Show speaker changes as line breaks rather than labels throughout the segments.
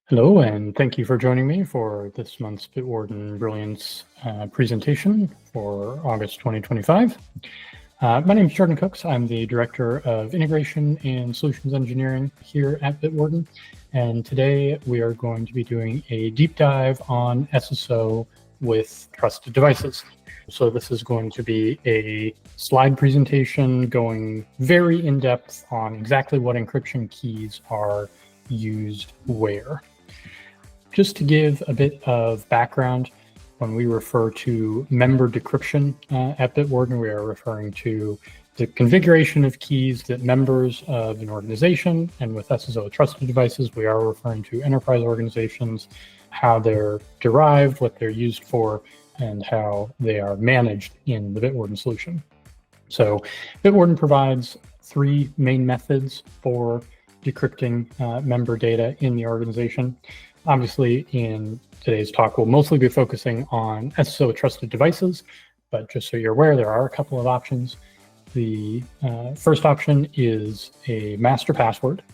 Hello, and thank you for joining me for this month's Bitwarden Brilliance presentation for August 2025. My name is Jordan Cooks. I'm the Director of Integration and Solutions Engineering here at Bitwarden, and today we are going to be doing a deep dive on SSO with trusted devices. So this is going to be a slide presentation going very in-depth on exactly what encryption keys are used where. Just to give a bit of background, when we refer to member decryption at Bitwarden, we are referring to the configuration of keys that members of an organization, and with SSO trusted devices, we are referring to enterprise organizations, how they're derived, what they're used for, and how they are managed in the Bitwarden solution. So Bitwarden provides three main methods for decrypting member data in the organization. Obviously, in today's talk, we'll mostly be focusing on SSO trusted devices, but just so you're aware, there are a couple of options. The first option is a master password.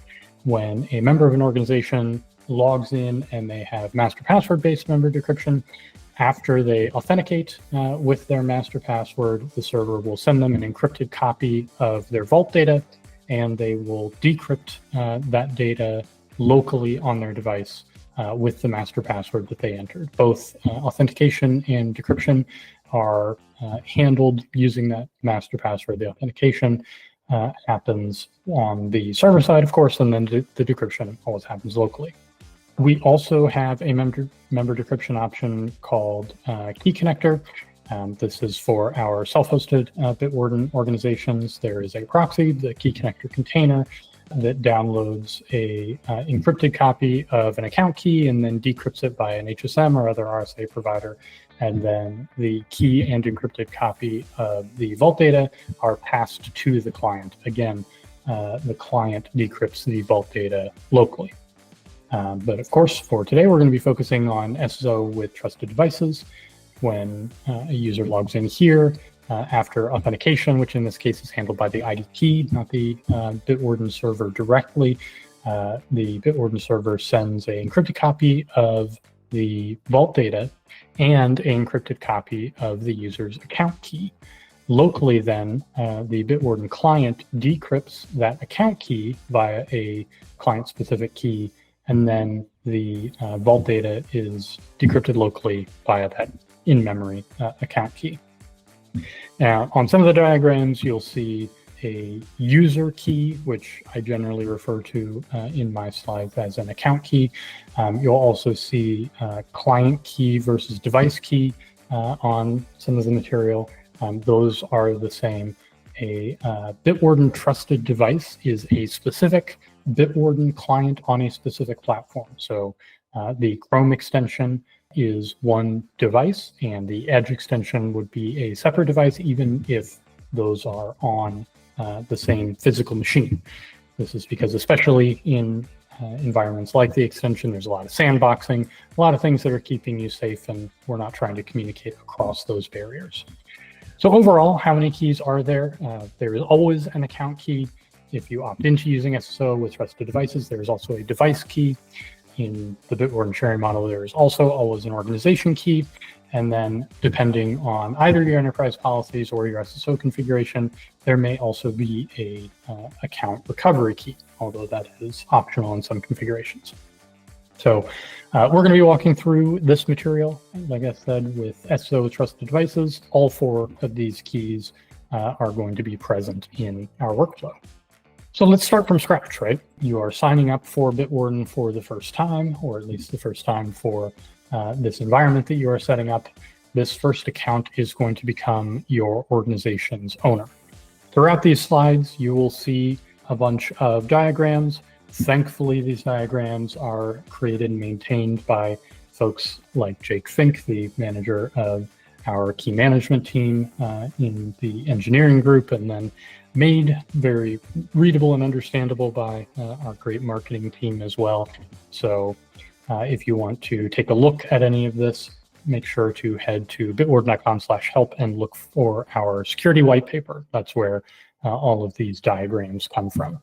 When a member of an organization logs in and they have master password-based member decryption, after they authenticate with their master password, the server will send them an encrypted copy of their vault data, and they will decrypt that data locally on their device with the master password that they entered. Both authentication and decryption are handled using that master password. The authentication happens on the server side, of course, and then the decryption always happens locally. We also have a member decryption option called Key Connector. This is for our self-hosted Bitwarden organizations. There is a proxy, the Key Connector container, that downloads a encrypted copy of an account key and then decrypts it by an HSM or other RSA provider. And then the key and encrypted copy of the vault data are passed to the client. Again, the client decrypts the vault data locally. But of course, for today, we're going to be focusing on SSO with trusted devices. When a user logs in here, after authentication, which in this case is handled by the ID key, not the Bitwarden server directly, the Bitwarden server sends an encrypted copy of the vault data and an encrypted copy of the user's account key. Locally then, the Bitwarden client decrypts that account key via a client-specific key, and then the vault data is decrypted locally via that in-memory account key. Now, on some of the diagrams, you'll see a user key, which I generally refer to in my slides as an account key. You'll also see client key versus device key on some of the material. Those are the same. A Bitwarden trusted device is a specific Bitwarden client on a specific platform. So the Chrome extension is one device, and the Edge extension would be a separate device, even if those are on the same physical machine. This is because, especially in environments like the extension, there's a lot of sandboxing, a lot of things that are keeping you safe, and we're not trying to communicate across those barriers. So overall, how many keys are there? There is always an account key. If you opt into using SSO with trusted devices, there is also a device key. In the Bitwarden sharing model, there is also always an organization key. And then depending on either your enterprise policies or your SSO configuration, there may also be a account recovery key, although that is optional in some configurations. So we're going to be walking through this material, like I said, with SSO trusted devices. All four of these keys are going to be present in our workflow. So let's start from scratch, right? You are signing up for Bitwarden for the first time, or at least the first time for this environment that you are setting up. This first account is going to become your organization's owner. Throughout these slides, you will see a bunch of diagrams. Thankfully, these diagrams are created and maintained by folks like Jake Fink, the manager of our key management team in the engineering group, and then made very readable and understandable by our great marketing team as well. So if you want to take a look at any of this, make sure to head to bitwarden.com/help and look for our security white paper. That's where all of these diagrams come from.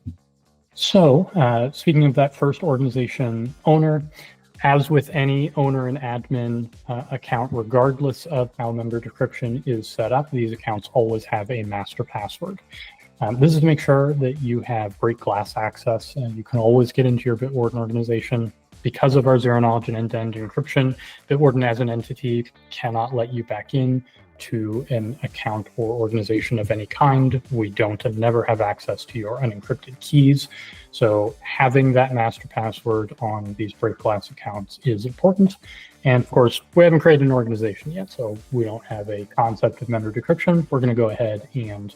So speaking of that first organization owner, As with any owner and admin account, regardless of how member decryption is set up, these accounts always have a master password. This is to make sure that you have break glass access and you can always get into your Bitwarden organization. Because of our zero knowledge and end-to-end encryption, Bitwarden as an entity cannot let you back in to an account or organization of any kind. We don't and never have access to your unencrypted keys. So having that master password on these break glass accounts is important. And of course, we haven't created an organization yet, so we don't have a concept of member decryption. We're going to go ahead and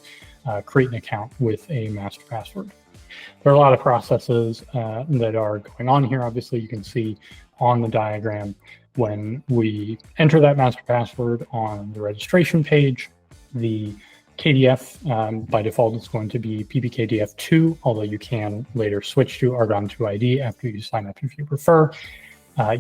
create an account with a master password. There are a lot of processes that are going on here. Obviously, you can see on the diagram when we enter that master password on the registration page, the KDF by default is going to be PBKDF2, although you can later switch to Argon2ID after you sign up if you prefer.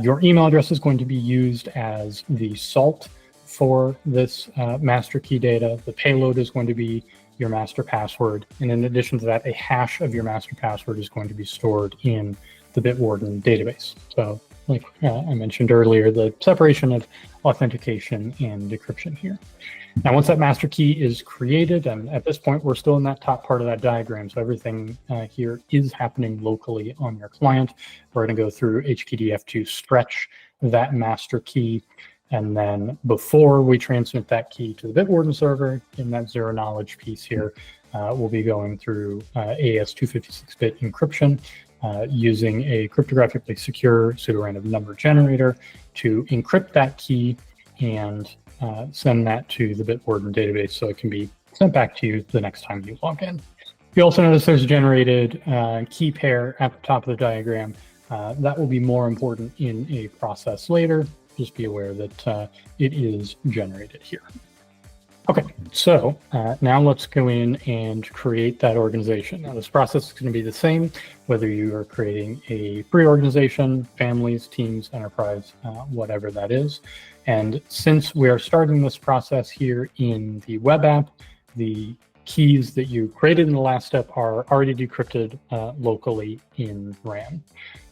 Your email address is going to be used as the salt for this master key data. The payload is going to be your master password. And in addition to that, a hash of your master password is going to be stored in the Bitwarden database. So like I mentioned earlier, the separation of authentication and decryption here. Now, once that master key is created, and at this point, we're still in that top part of that diagram. So everything here is happening locally on your client. We're going to go through HKDF to stretch that master key. And then before we transmit that key to the Bitwarden server in that zero knowledge piece here, we'll be going through AES-256-bit encryption using a cryptographically secure pseudorandom number generator to encrypt that key and send that to the Bitwarden database so it can be sent back to you the next time you log in. You also notice there's a generated key pair at the top of the diagram. That will be more important in a process later. Just be aware that it is generated here. Okay, so now let's go in and create that organization. Now this process is going to be the same, whether you are creating a free organization, families, teams, enterprise, whatever that is. And since we are starting this process here in the web app, the keys that you created in the last step are already decrypted locally in RAM.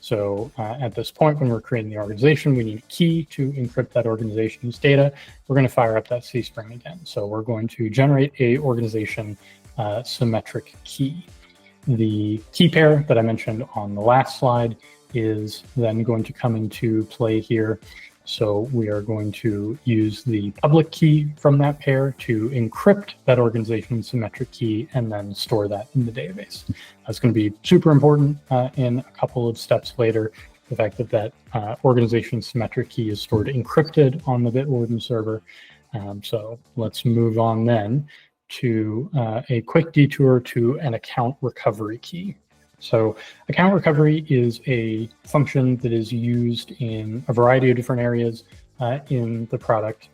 So at this point, when we're creating the organization, we need a key to encrypt that organization's data. We're going to fire up that C string again. So we're going to generate a organization symmetric key. The key pair that I mentioned on the last slide is then going to come into play here. So we are going to use the public key from that pair to encrypt that organization symmetric key and then store that in the database. That's going to be super important in a couple of steps later. The fact that that organization symmetric key is stored encrypted on the Bitwarden server. So let's move on then to a quick detour to an account recovery key. So account recovery is a function that is used in a variety of different areas in the product.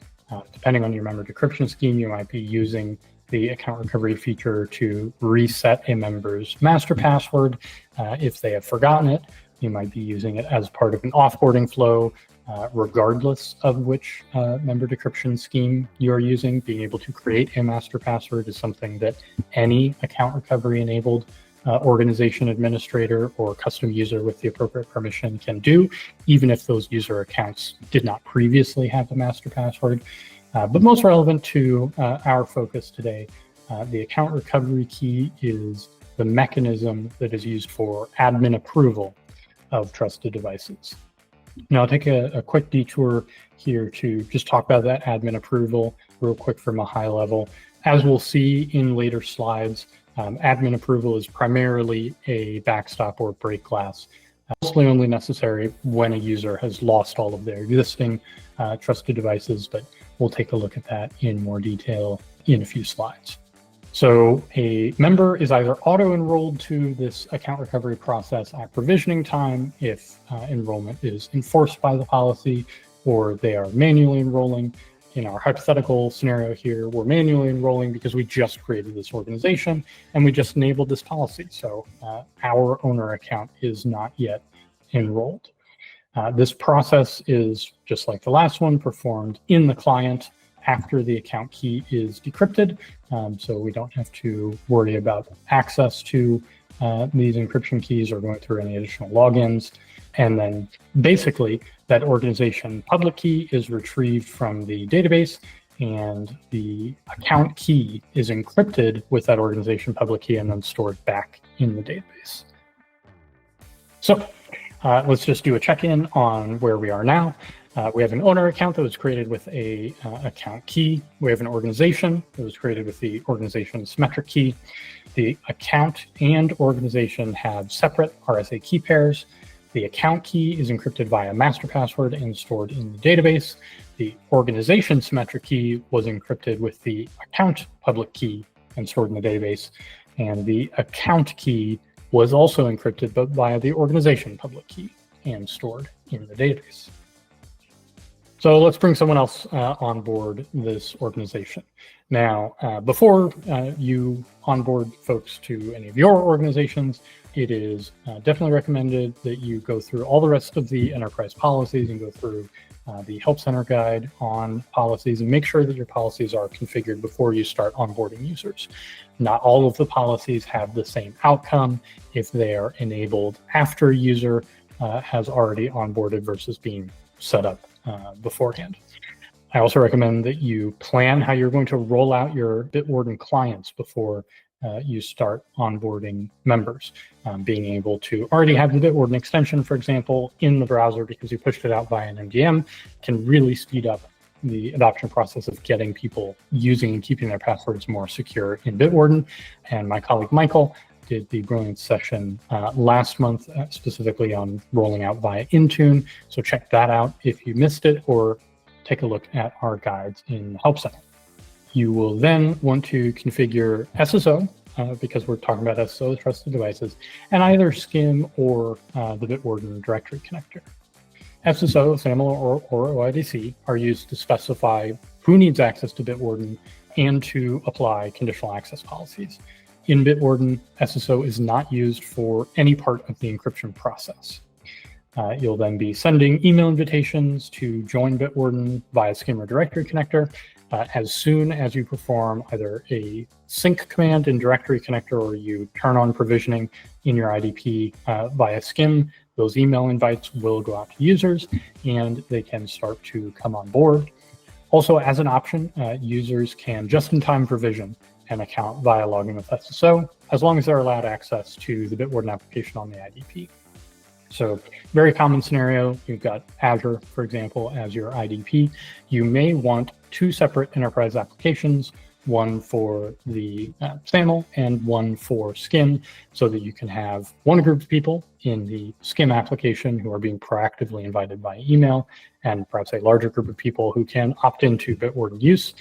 Depending on your member decryption scheme, you might be using the account recovery feature to reset a member's master password. If they have forgotten it, you might be using it as part of an offboarding flow, regardless of which member decryption scheme you're using. Being able to create a master password is something that any account recovery enabled organization administrator or custom user with the appropriate permission can do, even if those user accounts did not previously have a master password. But most relevant to our focus today, the account recovery key is the mechanism that is used for admin approval of trusted devices. Now I'll take a quick detour here to just talk about that admin approval real quick from a high level. As we'll see in later slides, admin approval is primarily a backstop or break glass, mostly only necessary when a user has lost all of their existing trusted devices, but we'll take a look at that in more detail in a few slides. So a member is either auto-enrolled to this account recovery process at provisioning time if enrollment is enforced by the policy, or they are manually enrolling. In our hypothetical scenario here, we're manually enrolling because we just created this organization and we just enabled this policy. So our owner account is not yet enrolled. This process is, just like the last one, performed in the client after the account key is decrypted. So we don't have to worry about access to these encryption keys or going through any additional logins. And then basically that organization public key is retrieved from the database, and the account key is encrypted with that organization public key and then stored back in the database. So let's just do a check-in on where we are now. We have an owner account that was created with a account key. We have an organization that was created with the organization symmetric key. The account and organization have separate RSA key pairs. The account key is encrypted via master password and stored in the database. The organization symmetric key was encrypted with the account public key and stored in the database. And the account key was also encrypted, but via the organization public key and stored in the database. So let's bring someone else on board this organization. Now, before you onboard folks to any of your organizations, it is definitely recommended that you go through all the rest of the enterprise policies and go through the Help Center guide on policies and make sure that your policies are configured before you start onboarding users. Not all of the policies have the same outcome if they are enabled after a user has already onboarded versus being set up beforehand. I also recommend that you plan how you're going to roll out your Bitwarden clients before you start onboarding members. Being able to already have the Bitwarden extension, for example, in the browser because you pushed it out via an MDM can really speed up the adoption process of getting people using and keeping their passwords more secure in Bitwarden. And my colleague Michael did the Brilliance session last month, specifically on rolling out via Intune. So check that out if you missed it, or take a look at our guides in the Help Center. You will then want to configure SSO, because we're talking about SSO, trusted devices, and either SCIM or the Bitwarden directory connector. SSO, SAML, or OIDC are used to specify who needs access to Bitwarden and to apply conditional access policies. In Bitwarden, SSO is not used for any part of the encryption process. You'll then be sending email invitations to join Bitwarden via SCIM or directory connector as soon as you perform either a sync command in directory connector or you turn on provisioning in your IDP via SCIM. Those email invites will go out to users and they can start to come on board. Also, as an option, users can just-in-time provision an account via login with SSO, as long as they're allowed access to the Bitwarden application on the IDP. So very common scenario, you've got Azure, for example, as your IDP. You may want two separate enterprise applications, one for the SAML and one for SCIM, so that you can have one group of people in the SCIM application who are being proactively invited by email, and perhaps a larger group of people who can opt into Bitwarden use.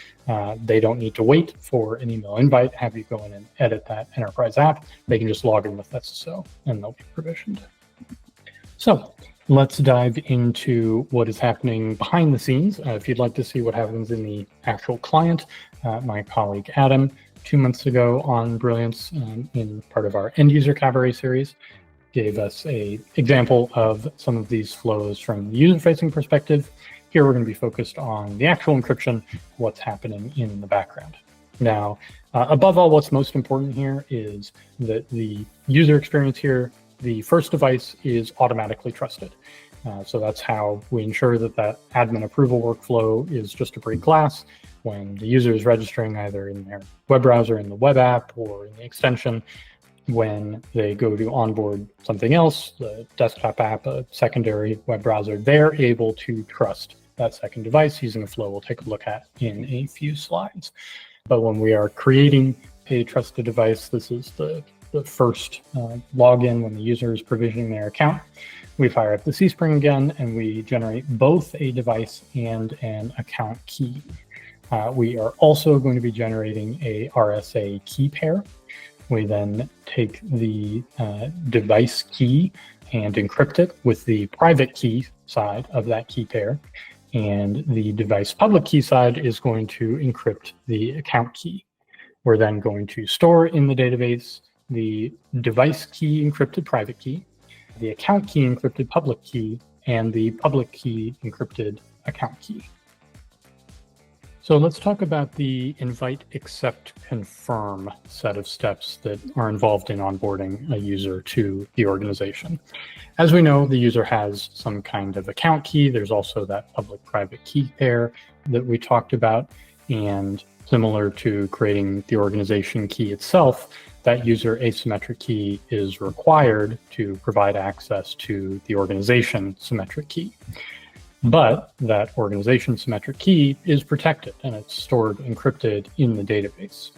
They don't need to wait for an email invite, have you go in and edit that enterprise app. They can just log in with SSO and they'll be provisioned. So let's dive into what is happening behind the scenes. If you'd like to see what happens in the actual client, my colleague Adam, 2 months ago on Brilliance, in part of our end user cabaret series, gave us an example of some of these flows from the user-facing perspective. Here we're going to be focused on the actual encryption, what's happening in the background. Now, above all, what's most important here is that the user experience here, the first device is automatically trusted. So that's how we ensure that that admin approval workflow is just a break glass. When the user is registering either in their web browser, in the web app, or in the extension, when they go to onboard something else, the desktop app, a secondary web browser, they're able to trust that second device using a flow we'll take a look at in a few slides. But when we are creating a trusted device, this is the first login when the user is provisioning their account. We fire up the C-Spring again, and we generate both a device and an account key. We are also going to be generating a RSA key pair. We then take the device key and encrypt it with the private key side of that key pair. And the device public key side is going to encrypt the account key. We're then going to store in the database the device key encrypted private key, the account key encrypted public key, and the public key encrypted account key. So let's talk about the invite, accept, confirm set of steps that are involved in onboarding a user to the organization. As we know, the user has some kind of account key. There's also that public-private key pair that we talked about. And similar to creating the organization key itself, that user asymmetric key is required to provide access to the organization symmetric key. But that organization symmetric key is protected and it's stored encrypted in the database.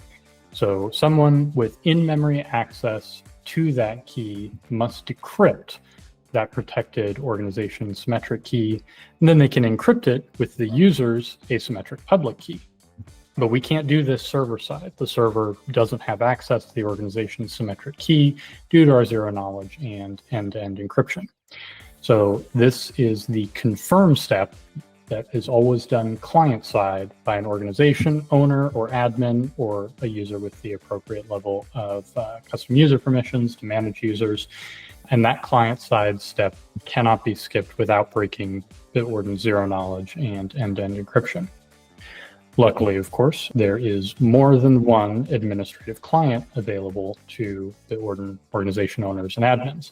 So someone with in-memory access to that key must decrypt that protected organization symmetric key, and then they can encrypt it with the user's asymmetric public key. But we can't do this server side. The server doesn't have access to the organization symmetric key due to our zero knowledge and end-to-end encryption. So this is the confirm step that is always done client side by an organization owner or admin or a user with the appropriate level of custom user permissions to manage users. And that client side step cannot be skipped without breaking Bitwarden zero knowledge and end-to-end encryption. Luckily, of course, there is more than one administrative client available to Bitwarden organization owners and admins.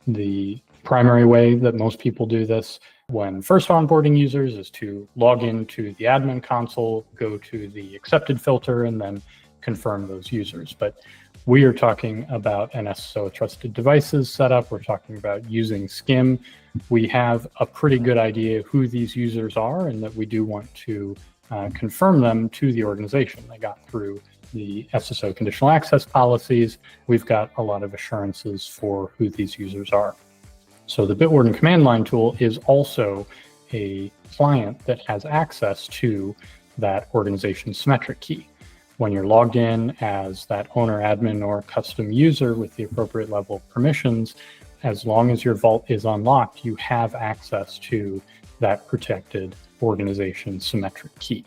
The primary way that most people do this when first onboarding users is to log into the admin console, go to the accepted filter, and then confirm those users. But we are talking about an SSO trusted devices setup. We're talking about using SCIM. We have a pretty good idea who these users are and that we do want to confirm them to the organization. They got through the SSO conditional access policies. We've got a lot of assurances for who these users are. So the Bitwarden command line tool is also a client that has access to that organization symmetric key. When you're logged in as that owner, admin, or custom user with the appropriate level of permissions, as long as your vault is unlocked, you have access to that protected organization symmetric key.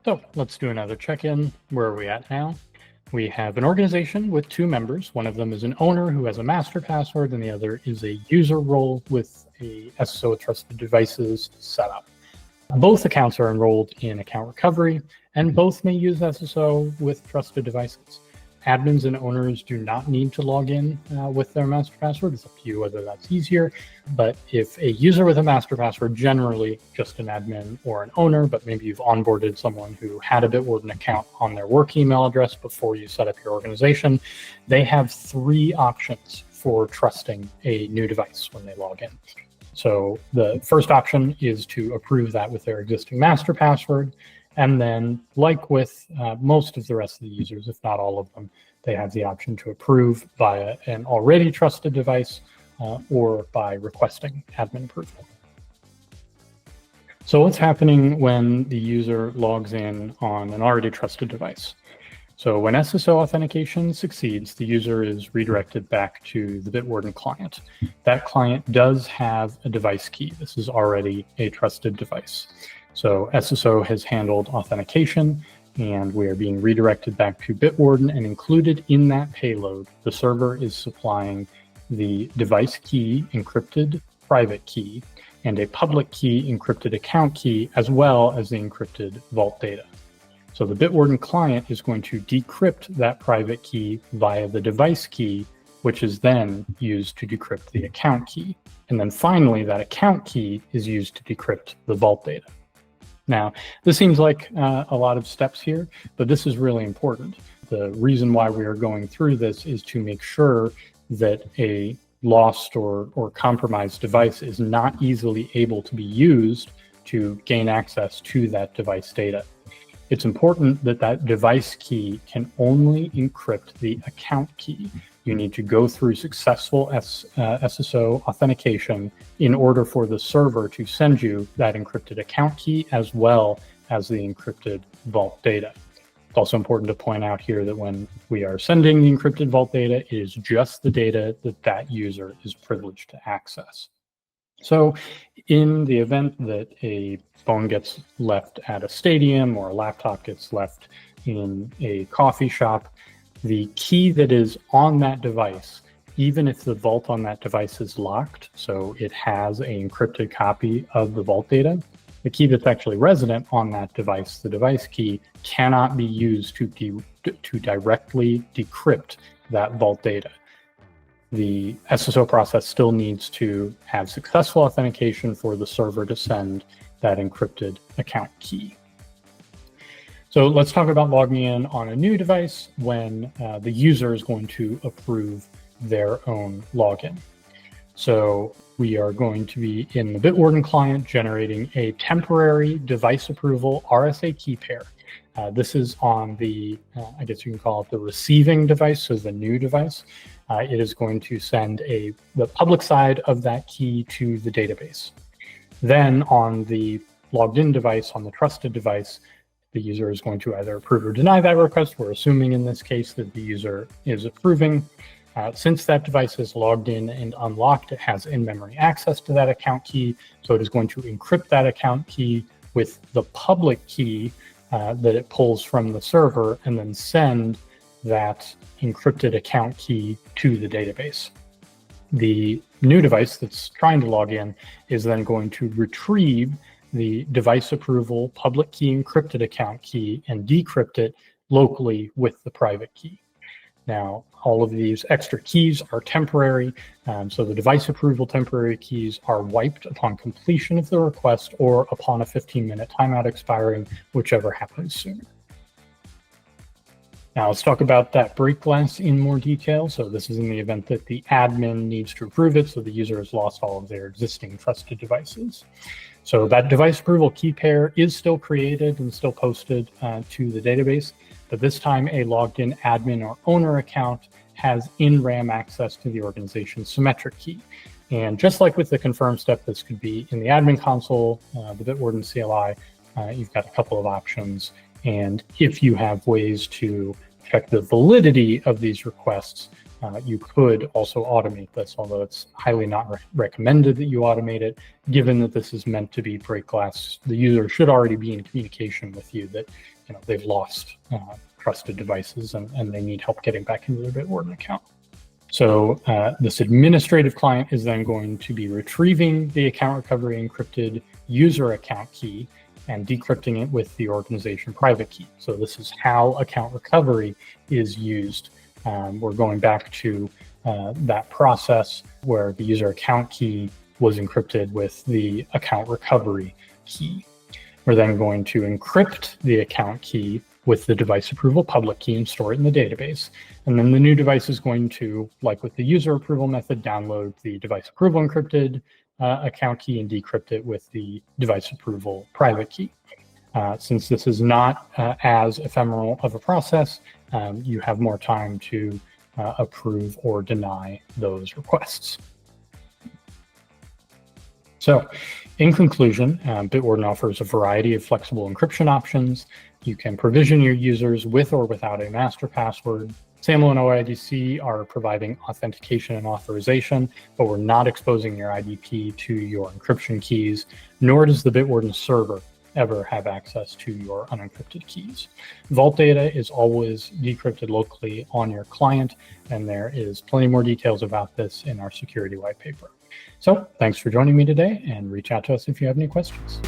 So let's do another check-in. Where are we at now? We have an organization with two members. One of them is an owner who has a master password, and the other is a user role with a SSO trusted devices setup. Both accounts are enrolled in account recovery, and both may use SSO with trusted devices. Admins and owners do not need to log in with their master password. It's up to you whether that's easier. But if a user with a master password, generally just an admin or an owner, but maybe you've onboarded someone who had a Bitwarden account on their work email address before you set up your organization, they have three options for trusting a new device when they log in. So the first option is to approve that with their existing master password. And then, like with most of the rest of the users, if not all of them, they have the option to approve via an already trusted device or by requesting admin approval. So what's happening when the user logs in on an already trusted device? So when SSO authentication succeeds, the user is redirected back to the Bitwarden client. That client does have a device key. This is already a trusted device. So SSO has handled authentication, and we are being redirected back to Bitwarden, and included in that payload, the server is supplying the device key encrypted private key and a public key encrypted account key, as well as the encrypted vault data. So the Bitwarden client is going to decrypt that private key via the device key, which is then used to decrypt the account key. And then finally, that account key is used to decrypt the vault data. Now, this seems like a lot of steps here, but this is really important. The reason why we are going through this is to make sure that a lost or compromised device is not easily able to be used to gain access to that device data. It's important that that device key can only encrypt the account key. You need to go through successful SSO authentication in order for the server to send you that encrypted account key as well as the encrypted vault data. It's also important to point out here that when we are sending the encrypted vault data, it is just the data that that user is privileged to access. So in the event that a phone gets left at a stadium or a laptop gets left in a coffee shop, the key that is on that device, even if the vault on that device is locked, so it has an encrypted copy of the vault data, the key that's actually resident on that device, the device key, cannot be used to directly decrypt that vault data. The SSO process still needs to have successful authentication for the server to send that encrypted account key. So let's talk about logging in on a new device when the user is going to approve their own login. So we are going to be in the Bitwarden client generating a temporary device approval RSA key pair. This is on the, I guess you can call it the receiving device, so the new device. It is going to send the public side of that key to the database. Then on the logged in device, on the trusted device, the user is going to either approve or deny that request. We're assuming in this case that the user is approving. Since that device is logged in and unlocked, it has in-memory access to that account key. So it is going to encrypt that account key with the public key that it pulls from the server and then send that encrypted account key to the database. The new device that's trying to log in is then going to retrieve the device approval public key encrypted account key and decrypt it locally with the private key. Now, all of these extra keys are temporary, so the device approval temporary keys are wiped upon completion of the request or upon a 15-minute timeout expiring, whichever happens sooner. Now let's talk about that break glass in more detail. So this is in the event that the admin needs to approve it, so the user has lost all of their existing trusted devices. So that device approval key pair is still created and still posted to the database, but this time a logged in admin or owner account has in-RAM access to the organization's symmetric key. And just like with the confirm step, this could be in the admin console, the Bitwarden CLI, you've got a couple of options. And if you have ways to check the validity of these requests, you could also automate this, although it's highly not recommended that you automate it, given that this is meant to be break glass. The user should already be in communication with you that they've lost trusted devices and they need help getting back into their Bitwarden account. So this administrative client is then going to be retrieving the account recovery encrypted user account key and decrypting it with the organization private key. So this is how account recovery is used. We're going back to that process where the user account key was encrypted with the account recovery key. We're then going to encrypt the account key with the device approval public key and store it in the database. And then the new device is going to, like with the user approval method, download the device approval encrypted account key and decrypt it with the device approval private key. Since this is not as ephemeral of a process, you have more time to approve or deny those requests. So in conclusion, Bitwarden offers a variety of flexible encryption options. You can provision your users with or without a master password. SAML and OIDC are providing authentication and authorization, but we're not exposing your IDP to your encryption keys, nor does the Bitwarden server ever have access to your unencrypted keys. Vault data is always decrypted locally on your client, and there is plenty more details about this in our security white paper. So thanks for joining me today, and reach out to us if you have any questions.